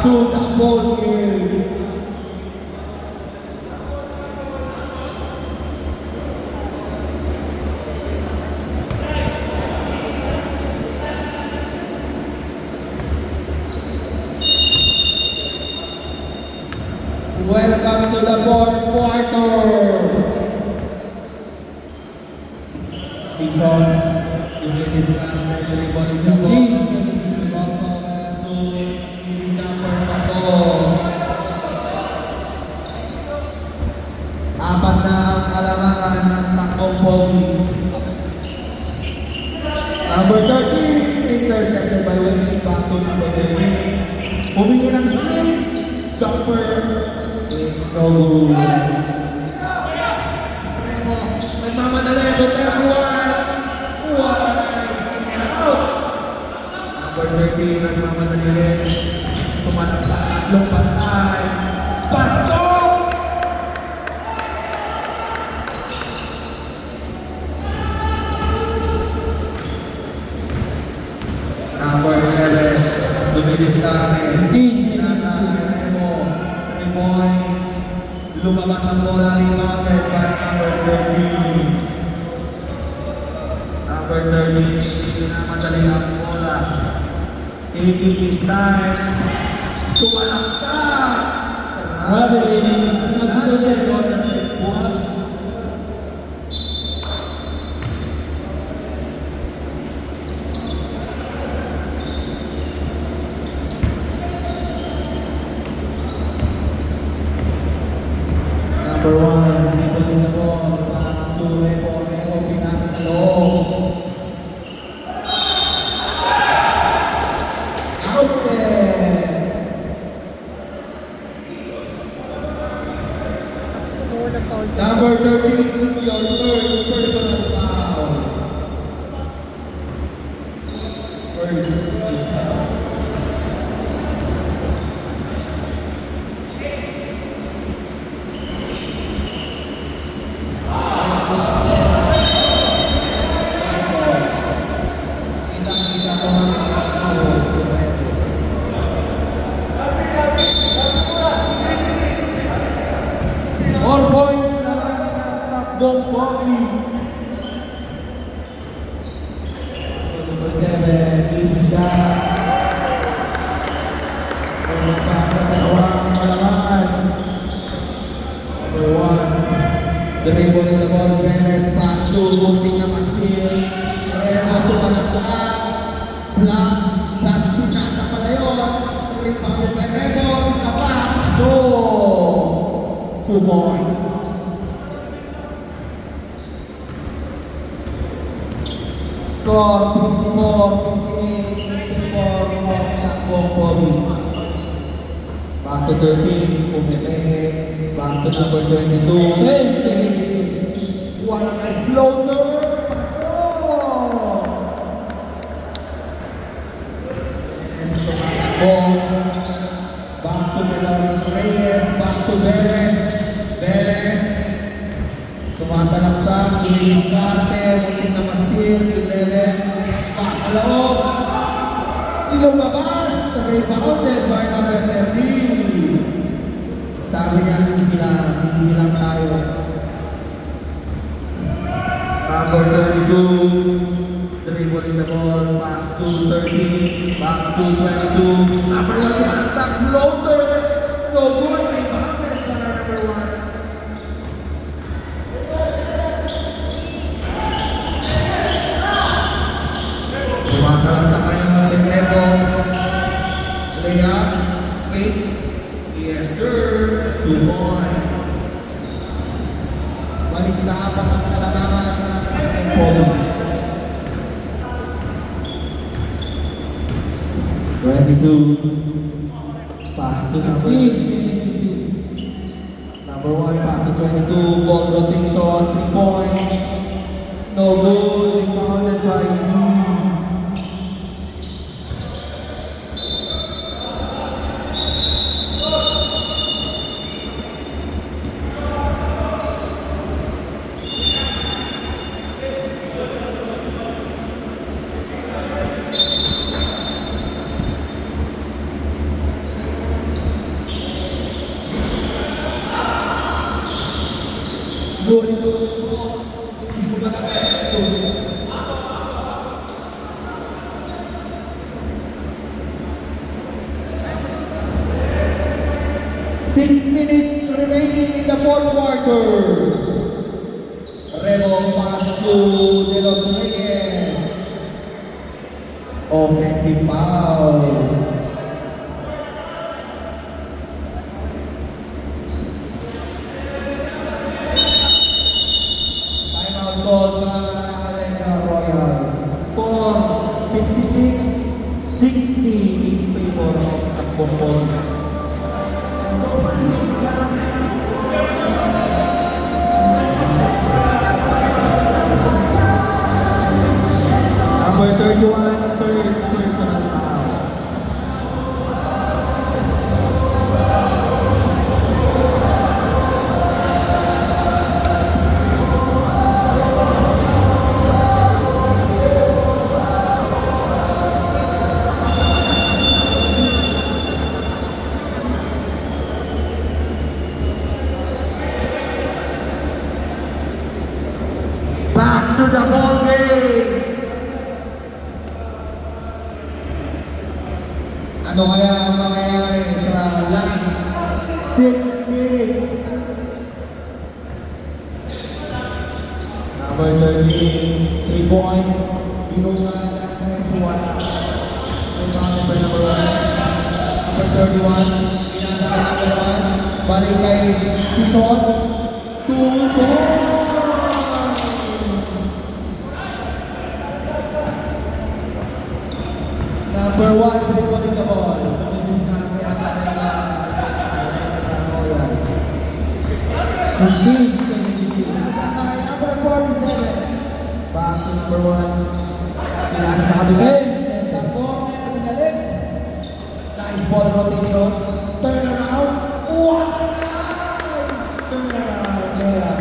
back to the ball game. Welcome to the fourth quarter. Season. You will discuss everybody the ball. Crossover to jumper paso. Apat na ang kalamangan ng takbong pogi. Number 13, intercepted by Wilson. Back to number 13. Humingi ng swing. Jumper. No good. Nagmamadali ito, everyone. What a nice out. Number 13, nagmamadali rin. Tumalak sa tatlong patay. Pasok! Number 11, dumidiskarte. Sinasa Remo. 3 points. Lumabas ang bola, rebounded by number 13. Number 13, pinamadali ang bola. Taking his time. Tumalaktak! Grabe, nagsusunod siya doon na sa buwan. Number 1, dito sila po, pass to Remo, pinasa sa loob. Out there! Number 13, it's your third personal foul. First. All points naman ng takbong pogi. So number 7, easy shot. First pass sa dalawang kalamangan. Number 1, dribbling the ball, Benes, pass to, bunting na pastil. Remo, sumalagsak. Blocked, that pinasa pala yun. Rebounded by Remo, isa pa, pasok. 2 points. Score 54-58, 54 for takbong pogi. Back to 13, Pumipene. Back to number 22. What a nice floater! Pasok! Yes, tumatakbo. Back to Milan Reyes. Back to Beres. Beres. Sumasalaksak. Diskarte. Muntik na mastil. 11. Pass sa loob. Lumabas. Rebounded by number 13. Sabi niya, hindi sila tayo. Number 32. Dribbling the ball. Pass to 13. Back to 22. Number 1. Sumasalaksak. Floater. No good. Rebounded by number 1. Sumasalaksak kayo ng Lepo. Layup. Wait. Yes, sir. 2 points. Balik sa apat ang kalamangan ng Polo. 22. Pass to number 1, pass to 22. Ball rotation, 3 points. No good. Rebounded by Dean. fourth quarter. Remo pass to De Los Reyes. Offensive foul. Timeout called by Alegre Royals. Score 56-60 in favor of Takbong. Number 31, third personal foul. Back to the ball game. Ano kaya ang mangyayari sa last 6 minutes? Number 13, 3 points. Binungan ng wala. Number 1. Number 31, pinasa kay number 1. Balik kay Sison. 2 points. Number 1, dribbling the ball. Nabibis na kaya kanila. 15-16. Number 47. Back to number 1. Pinasa sa kabila. Sako, pinalik. Nice ball rotation. Turn around. What a nice! Turn around. Yeah.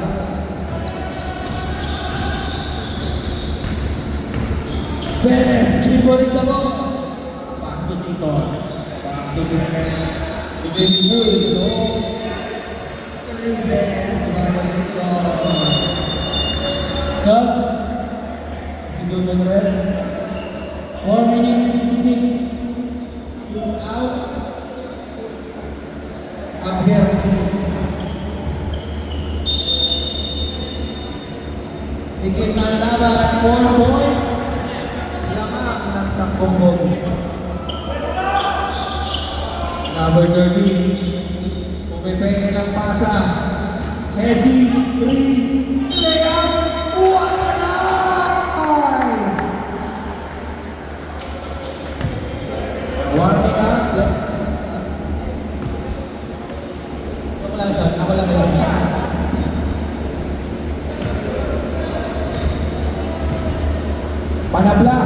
Perez, dribbling the ball. Season. Pass to Perez. Again, good. No. 3 seconds. Violation. Sub. Substitution red. 4 minutes 56. Looks out. Up here. Dikit na laban. 4 points. Lamang ng Takbong. Number 13, pumipeke ng pasa. Messi, 3, layup, what a nice! Warning up, next. Ako lang yun. Panabla.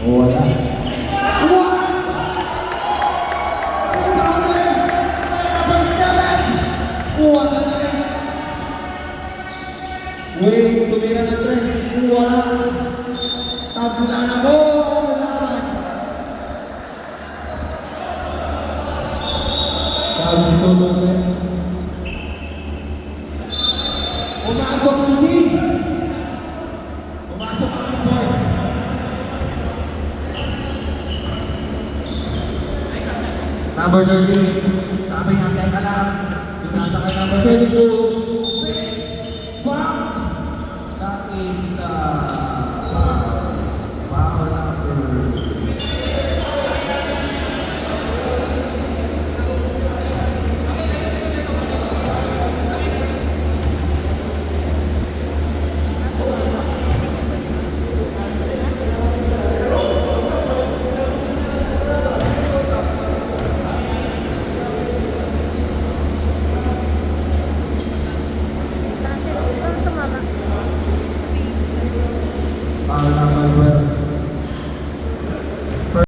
Wala. Wait, tumira ng 3. Wala. Tabula na mo. Malaman. Substitution rin. Pumasok si Dean. Pumasok ang support. Number 13. Sabi niya, teka lang. Pinasa kay number 32.